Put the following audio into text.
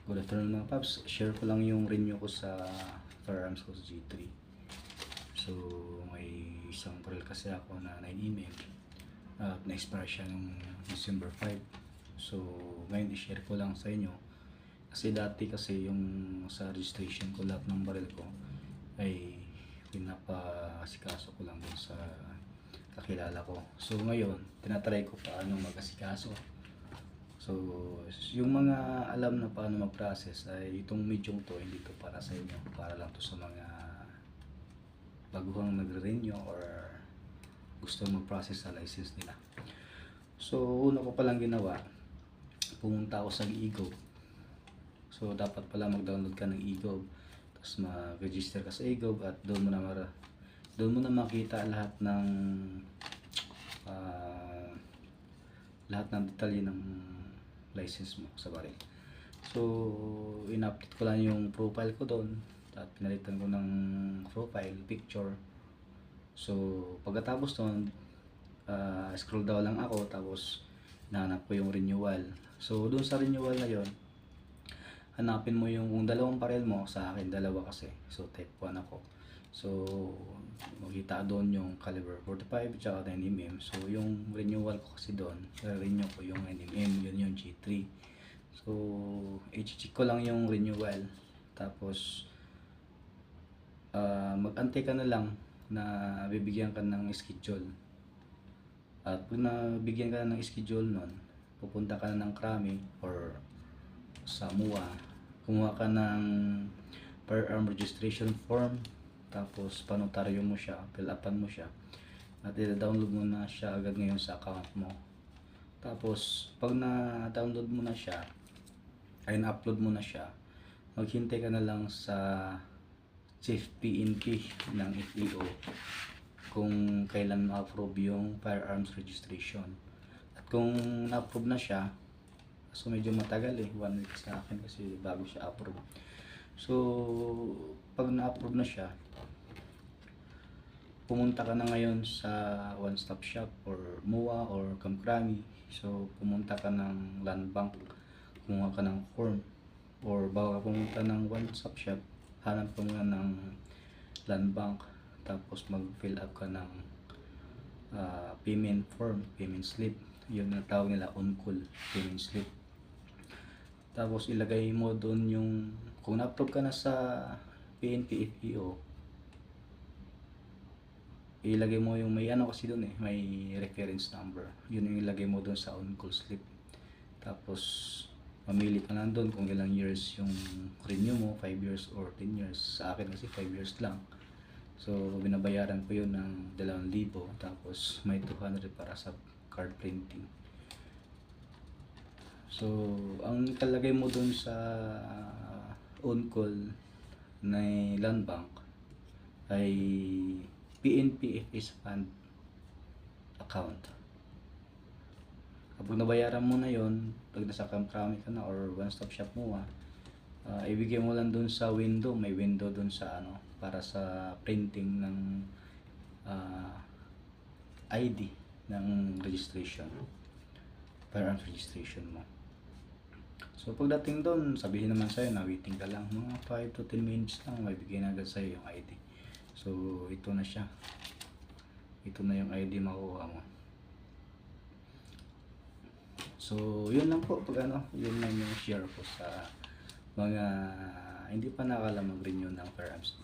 Good afternoon mga paps. Share ko lang yung renew ko sa firearms ko sa G3. So may isang barrel kasi ako na 9mm at na-expire siya noong December 5. So ngayon i-share ko lang sa inyo kasi dati kasi yung sa registration ko lahat ng barrel ko ay pinapasikaso ko lang dun sa kakilala ko. So ngayon tinatry ko paano mag-asikaso. So, yung mga alam na paano mag-process ay itong medium to, hindi to para sa inyo. Para lang to sa mga baguhang nagre-renew or gusto mag-process sa license nila. So, una ko palang ginawa, pumunta ako sa eGov. So, dapat pala mag-download ka ng eGov. Tapos mag-register ka sa eGov at doon mo na makita lahat ng detalye ng license mo sa baril. So, in-update ko lang yung profile ko doon at pinalitan ko ng profile picture. So, pagkatapos doon, scroll down lang ako tapos nahanap ko yung renewal. So, doon sa renewal na yon, hanapin mo yung kung dalawang baril mo, sa akin dalawa kasi. So, type 1 ako. So, makita doon yung caliber 45 at 9mm. So, yung renewal ko kasi doon, renew ko yung 9mm, yun yung G3. So, i-check ko lang yung renewal. Tapos, mag-antay ka na lang na bibigyan ka ng schedule. At pag nabigyan ka na ng schedule nun, pupunta ka na ng Krami or sa MUA, kumuha ka ng firearm registration form. Tapos panotaryo mo siya, fill upan mo siya at i-download mo na siya agad ngayon sa account mo. Tapos pag na-download mo na siya ay na-upload mo na siya, maghintay ka na lang sa Chief PNP ng FEO kung kailan ma-approve yung firearms registration. At kung na-approve na siya, so medyo matagal 1 week sa akin kasi bago siya approve. So pag na-approve na siya, pumunta ka na ngayon sa one stop shop or MUA or Kamkrami. So pumunta ka ng land bank, kumuha ka ng form, or bago ka pumunta ng one stop shop, hanap ka muna ng land bank tapos mag-fill up ka ng payment form, payment slip. Yun na tawag nila on-call payment slip. Tapos ilagay mo doon yung kung na-approve ka na sa PNP FEO, ilagay mo yung may ano kasi doon may reference number. Yun yung ilagay mo doon sa on-call slip. Tapos mamili ka na doon kung ilang years yung renew mo, 5 years or 10 years. Sa akin kasi 5 years lang. So binabayaran ko yun ng 2,000, tapos may 200 para sa card printing. So ang ikalagay mo doon sa on-call na land bank ay PNP FS Fund account. Kapag nabayaran mo na yon, pag nasa Kamkrami ka na or one stop shop mo, ibigay mo lang doon sa window, may window doon sa para sa printing ng ID ng registration, firearms registration mo. So pagdating doon, sabihin naman sa'yo na waiting ka lang, mga 5 to 10 minutes lang, may bigay na agad sa'yo yung ID. So ito na siya, ito na yung ID makuha mo. So yun lang po, pag yun lang yung share ko sa mga hindi pa nakakala mag-renew ng firearms.